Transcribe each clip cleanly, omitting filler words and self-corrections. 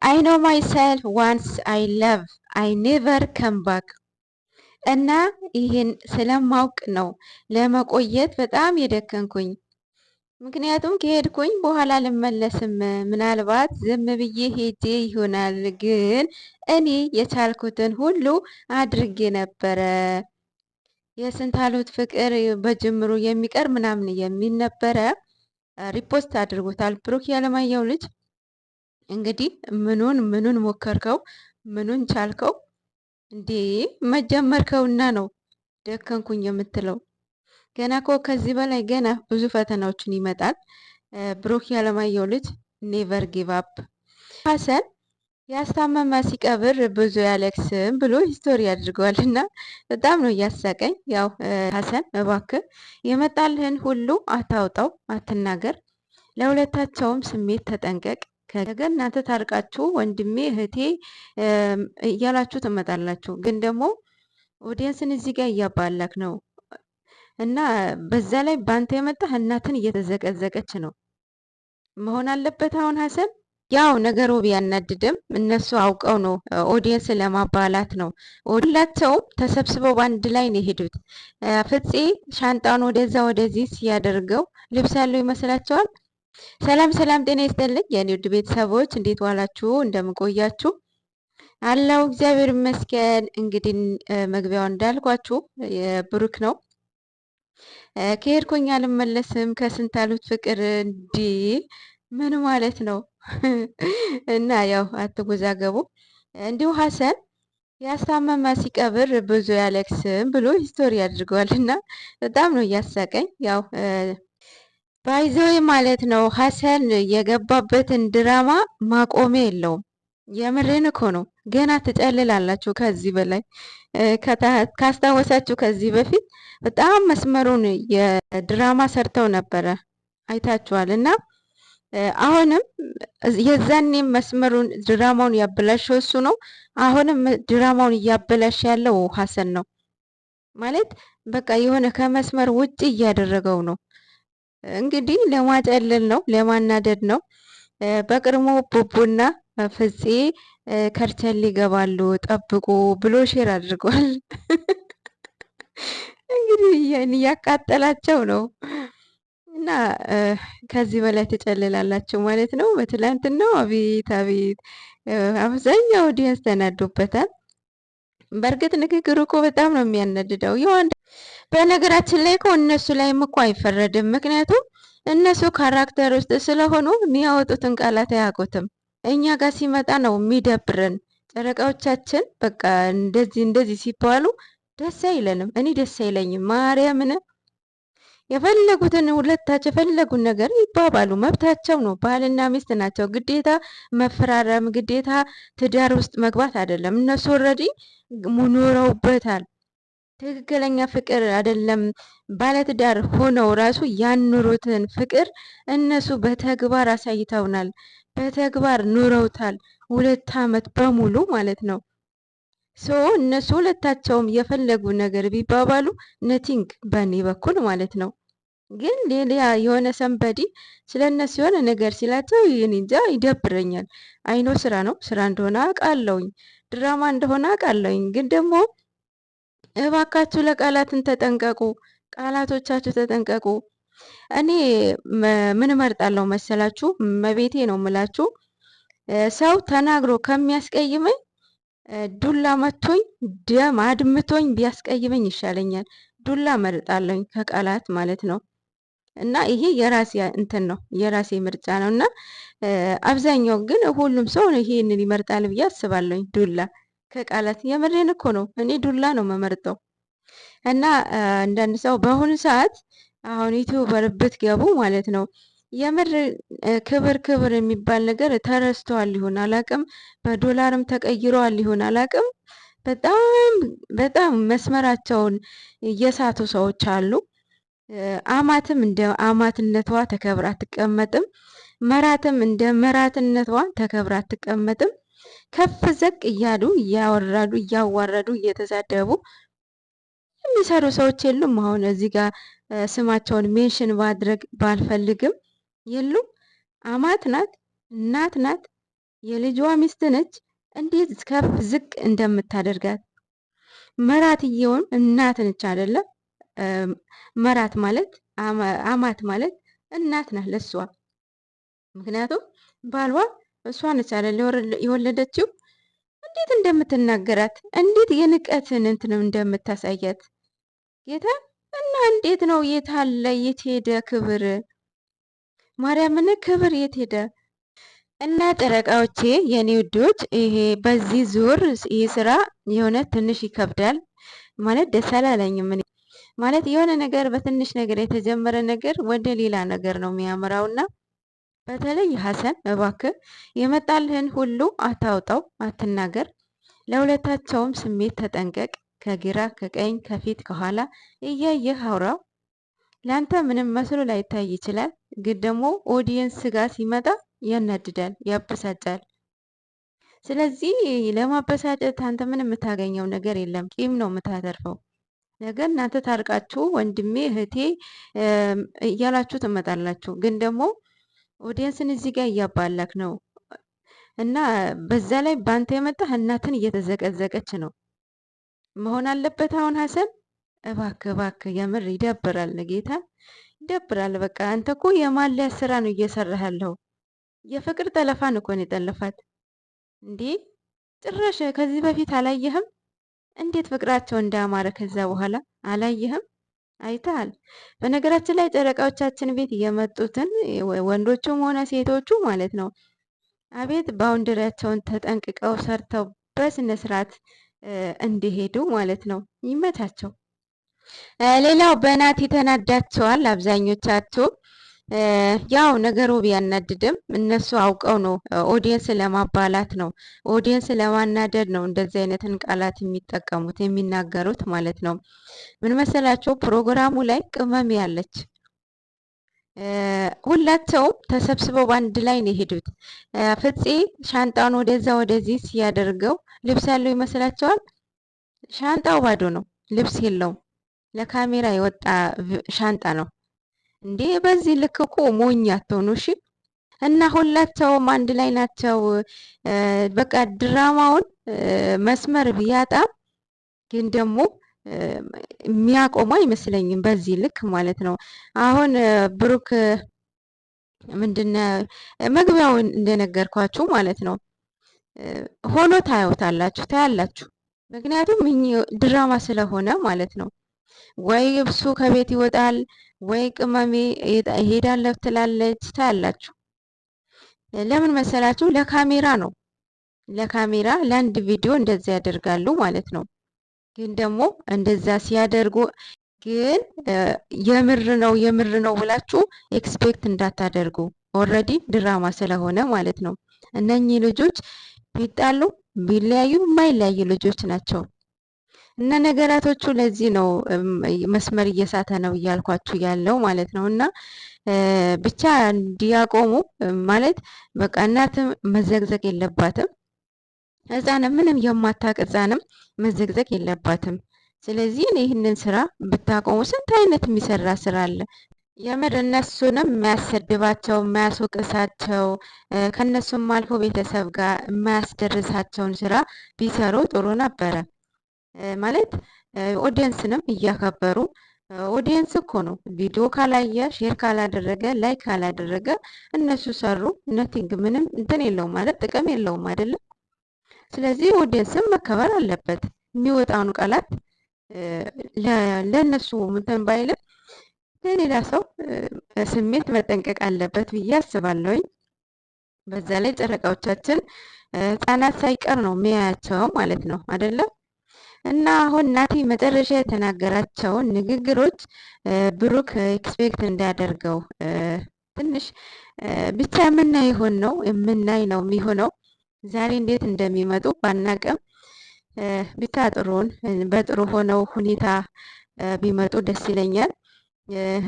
I know myself once I love I never come back እና ይህን ስለማውቅ ነው ለመቆየት በጣም የደከንኩኝ። ምክንያቱም ከሄድኩኝ በኋላ አልመለስም። ምናልባት ዝም ብዬ ሄጄ ይሆናል፣ ግን እኔ የቻልኩትን ሁሉ አድርጌ ነበረ። የስንት አሉት ፍቅር በጅምሩ የሚቀር ምናምን የሚል ነበረ። ሪፖስት አድርጎታል ብሩክ ያለማየሁ ልጅ። እንግዲህ ምኑን ሞከርከው? ምኑን ቻልከው እንዴ? መጀመርከውና ነው ደከንኩኝ የምትለው? ገና እኮ ከዚህ በላይ ገና ብዙ ፈተናዎችን ይመጣል። ብሩክ ያለማየሁ ልጅ ኔቨር ጊቭ አፕ። ሀሰን ያስታመመ ሲቀብር ብዙ ያለቅስም ብሎ ሂስቶሪ አድርገዋል እና በጣም ነው እያሳቀኝ። ያው ሀሰን እባክህ የመጣልህን ሁሉ አታውጣው፣ አትናገር። ለሁለታቸውም ስሜት ተጠንቀቅ። ከነገ እናንተ ታርቃችሁ ወንድሜ እህቴ እያላችሁ ትመጣላችሁ፣ ግን ደግሞ ኦዲየንስን እዚህ ጋር እያባላክ ነው እና በዛ ላይ ባንተ የመጣህ እናትን እየተዘቀዘቀች ነው መሆን አለበት። አሁን ሀሰን ያው ነገሩ ቢያናድድም እነሱ አውቀው ነው ኦዲየንስ ለማባላት ነው። ሁላቸውም ተሰብስበው በአንድ ላይ ነው የሄዱት። ፍፄ ሻንጣውን ወደዛ ወደዚህ ሲያደርገው ልብስ ያለው ይመስላቸዋል። ሰላም ሰላም፣ ጤና ይስጥልኝ የኔ ውድ ቤተሰቦች፣ እንዴት ዋላችሁ? እንደምቆያችሁ አለው እግዚአብሔር ይመስገን። እንግዲህ መግቢያው እንዳልኳችሁ ብሩክ ነው። ከሄድኩኝ አልመለስም ከስንት አሉት ፍቅር እንዲ ምን ማለት ነው? እና ያው አትጎዛገቡ። እንዲሁ ሀሰን ያስታመመ ሲቀብር ብዙ ያለቅስም ብሎ ሂስቶሪ አድርገዋል እና በጣም ነው እያሳቀኝ። ያው ባይዘዌ ማለት ነው ሀሰን የገባበትን ድራማ ማቆሚያ የለውም። የምሬን እኮ ነው። ገና ትጨልላላችሁ ከዚህ በላይ ካስታወሳችሁ ከዚህ በፊት በጣም መስመሩን የድራማ ሰርተው ነበረ አይታችኋል። እና አሁንም የዛኔም መስመሩን ድራማውን ያበላሸው እሱ ነው። አሁንም ድራማውን እያበላሸ ያለው ሀሰን ነው ማለት በቃ የሆነ ከመስመር ውጭ እያደረገው ነው። እንግዲህ ለማጨለል ነው፣ ለማናደድ ነው። በቅድሞ ቡቡና ፍፄ ከርቸል ይገባሉ ጠብቁ ብሎ ሼር አድርጓል። እንግዲህ እያቃጠላቸው ነው እና ከዚህ በላይ ትጨልላላችሁ ማለት ነው። በትላንትናው አቤት አቤት አብዛኛው ኦዲየንስ ተናዶበታል። በእርግጥ ንግግሩ እኮ በጣም ነው የሚያናድደው። በነገራችን ላይ እኮ እነሱ ላይም እኮ አይፈረድም። ምክንያቱም እነሱ ካራክተር ውስጥ ስለሆኑ የሚያወጡትን ቃላት አያውቁትም። እኛ ጋር ሲመጣ ነው የሚደብረን። ጨረቃዎቻችን በቃ እንደዚህ ሲባሉ ደስ አይለንም። እኔ ደስ አይለኝም። ማርያምን የፈለጉትን ሁለታቸው የፈለጉን ነገር ይባባሉ፣ መብታቸው ነው። ባልና ሚስት ናቸው። ግዴታ መፈራረም፣ ግዴታ ትዳር ውስጥ መግባት አይደለም። እነሱ ኦልሬዲ ኖረውበታል። ትክክለኛ ፍቅር አይደለም። ባለትዳር ሆነው ራሱ ያኑሩትን ፍቅር እነሱ በተግባር አሳይተውናል። በተግባር ኑረውታል 2 ዓመት በሙሉ ማለት ነው። ሶ እነሱ ሁለታቸውም የፈለጉ ነገር ቢባባሉ ነቲንግ በእኔ በኩል ማለት ነው። ግን ሌላ የሆነ ሰንበዲ ስለ እነሱ የሆነ ነገር ሲላቸው ይህን እንጃ ይደብረኛል። አይኖ ስራ ነው፣ ስራ እንደሆነ አውቃለሁኝ፣ ድራማ እንደሆነ አውቃለሁኝ። ግን ደግሞ እባካችሁ ለቃላትን ተጠንቀቁ፣ ቃላቶቻችሁ ተጠንቀቁ። እኔ ምን እመርጣለሁ መሰላችሁ? መቤቴ ነው ምላችሁ። ሰው ተናግሮ ከሚያስቀይመኝ ዱላ መቶኝ ደም አድምቶኝ ቢያስቀይመኝ ይሻለኛል። ዱላ መርጣለሁኝ ከቃላት ማለት ነው። እና ይሄ የራሴ እንትን ነው፣ የራሴ ምርጫ ነው። እና አብዛኛው ግን ሁሉም ሰው ይሄንን ይመርጣል ብዬ አስባለሁኝ። ዱላ ከቃላት የምሬን እኮ ነው። እኔ ዱላ ነው መመርጠው። እና አንዳንድ ሰው በአሁኑ ሰዓት አሁን ዩቲዩበር ብትገቡ ማለት ነው የምር ክብር የሚባል ነገር ተረስተዋል ይሆን አላቅም። በዶላርም ተቀይረዋል ይሆን አላቅም። በጣም መስመራቸውን እየሳቱ ሰዎች አሉ። አማትም እንደ አማትነቷ ተከብራ አትቀመጥም። መራትም እንደ መራትነቷ ተከብራ አትቀመጥም። ከፍ ዘቅ እያሉ እያዋረዱ እየተሳደቡ የሚሰሩ ሰዎች የሉም። አሁን እዚህ ጋር ስማቸውን ሜንሽን ማድረግ ባልፈልግም የሉም። አማት ናት፣ እናት ናት፣ የልጇ ሚስት ነች። እንዴት ከፍ ዝቅ እንደምታደርጋት መራትየውን እናት ነች አይደለም? መራት ማለት አማት ማለት እናት ናት ለሷ። ምክንያቱም ባሏ እሷ ነች አይደል የወለደችው። እንዴት እንደምትናገራት እንዴት የንቀትን እንትን እንደምታሳያት ጌታ እና እንዴት ነው የታለ የት ሄደ ክብር? ማርያምን ክብር የት ሄደ? እና ጨረቃዎቼ የኔ ውዶች ይሄ በዚህ ዙር ይህ ስራ የሆነ ትንሽ ይከብዳል ማለት ደስ አላለኝም። ማለት የሆነ ነገር በትንሽ ነገር የተጀመረ ነገር ወደ ሌላ ነገር ነው የሚያምራውና በተለይ ሀሰን እባክህ የመጣልህን ሁሉ አታውጣው፣ አትናገር። ለሁለታቸውም ስሜት ተጠንቀቅ። ከግራ ከቀኝ ከፊት ከኋላ እያየህ አውራው። ለአንተ ምንም መስሎ ላይታይ ይችላል፣ ግን ደግሞ ኦዲየንስ ጋር ሲመጣ ያናድዳል፣ ያበሳጫል። ስለዚህ ለማበሳጨት አንተ ምን የምታገኘው ነገር የለም፣ ቂም ነው የምታተርፈው። ነገር እናንተ ታርቃችሁ ወንድሜ እህቴ እያላችሁ ትመጣላችሁ፣ ግን ደግሞ ኦዲየንስን እዚህ ጋር እያባላክ ነው እና በዛ ላይ ባንተ የመጣህ እናትን እየተዘቀዘቀች ነው መሆን አለበት። አሁን ሀሰን እባክህ እባክህ፣ የምር ይደብራል፣ ጌታ ይደብራል። በቃ አንተ እኮ የማለያ ስራ ነው እየሰራህ ያለው። የፍቅር ጠለፋን እኮ ነው የጠለፋት እንዴ! ጭራሽ ከዚህ በፊት አላየህም? እንዴት ፍቅራቸው እንዳማረ ከዛ በኋላ አላየህም? አይተሃል። በነገራችን ላይ ጨረቃዎቻችን ቤት የመጡትን ወንዶቹም ሆነ ሴቶቹ ማለት ነው አቤት ባውንደሪያቸውን ተጠንቅቀው ሰርተው በስነ ስርዓት እንዲሄዱ ማለት ነው። ይመቻቸው። ሌላው በናቲ ተናዳቸዋል አብዛኞቻችሁ። ያው ነገሩ ቢያናድድም እነሱ አውቀው ነው፣ ኦዲየንስ ለማባላት ነው፣ ኦዲየንስ ለማናደድ ነው እንደዚህ አይነትን ቃላት የሚጠቀሙት የሚናገሩት ማለት ነው። ምን መሰላቸው? ፕሮግራሙ ላይ ቅመም ያለች ሁላቸውም ተሰብስበው በአንድ ላይ ነው የሄዱት። ፍፄ ሻንጣውን ወደዛ ወደዚህ ሲያደርገው ልብስ ያለው ይመስላቸዋል። ሻንጣው ባዶ ነው፣ ልብስ የለውም። ለካሜራ የወጣ ሻንጣ ነው እንዴ! በዚህ ልክ እኮ ሞኝ አትሆኑ እሺ። እና ሁላቸውም አንድ ላይ ናቸው። በቃ ድራማውን መስመር ቢያጣም ግን ደግሞ የሚያቆሙ አይመስለኝም በዚህ ልክ ማለት ነው። አሁን ብሩክ ምንድነ መግቢያውን እንደነገርኳችሁ ማለት ነው ሆኖ ታያላችሁ። ምክንያቱም ድራማ ስለሆነ ማለት ነው። ወይ እሱ ከቤት ይወጣል ወይ ቅመሜ ሄዳለሁ ትላለች። ታያላችሁ። ለምን መሰላችሁ? ለካሜራ ነው። ለካሜራ ለአንድ ቪዲዮ እንደዛ ያደርጋሉ ማለት ነው። ግን ደግሞ እንደዛ ሲያደርጉ ግን የምር ነው ብላችሁ ኤክስፔክት እንዳታደርጉ። ኦልሬዲ ድራማ ስለሆነ ማለት ነው። እነኚህ ልጆች ቢጣሉ ቢለያዩ የማይለያዩ ልጆች ናቸው። እና ነገራቶቹ ለዚህ ነው መስመር እየሳተ ነው እያልኳችሁ ያለው ማለት ነው። እና ብቻ እንዲያቆሙ ማለት በቃ እናትም መዘግዘግ የለባትም፣ ህፃንም ምንም የማታቅ ህፃንም መዘግዘግ የለባትም። ስለዚህ ይህንን ስራ ብታቆሙ፣ ስንት አይነት የሚሰራ ስራ አለ። የምር እነሱንም የማያሰድባቸው የማያስወቅሳቸው ከነሱም አልፎ ቤተሰብ ጋር የማያስደርሳቸውን ስራ ቢሰሩ ጥሩ ነበረ። ማለት ኦዲየንስንም እያከበሩ ኦዲየንስ እኮ ነው ቪዲዮ ካላየ ሼር ካላደረገ ላይክ ካላደረገ እነሱ ሰሩ ነቲንግ ምንም እንትን የለውም ማለት ጥቅም የለውም አይደለም። ስለዚህ ኦዲየንስም መከበር አለበት። የሚወጣውን ቃላት ለእነሱ እንትን ባይልም ለሌላ ሰው ስሜት መጠንቀቅ አለበት ብዬ አስባለሁኝ። በዛ ላይ ጨረቃዎቻችን ህጻናት ሳይቀር ነው የሚያያቸው ማለት ነው አይደለም። እና አሁን ናቲ መጨረሻ የተናገራቸውን ንግግሮች ብሩክ ኤክስፔክት እንዳያደርገው ትንሽ ብቻ የምናይ ነው የሚሆነው። ዛሬ እንዴት እንደሚመጡ ባናቅም ብቻ በጥሩ ሆነው ሁኔታ ቢመጡ ደስ ይለኛል።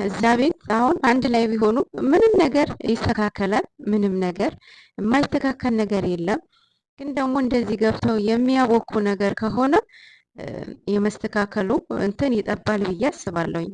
እዛ ቤት አሁን አንድ ላይ ቢሆኑ ምንም ነገር ይስተካከላል። ምንም ነገር የማይስተካከል ነገር የለም። ግን ደግሞ እንደዚህ ገብተው የሚያቦኩ ነገር ከሆነ የመስተካከሉ እንትን ይጠባል ብዬ አስባለሁኝ።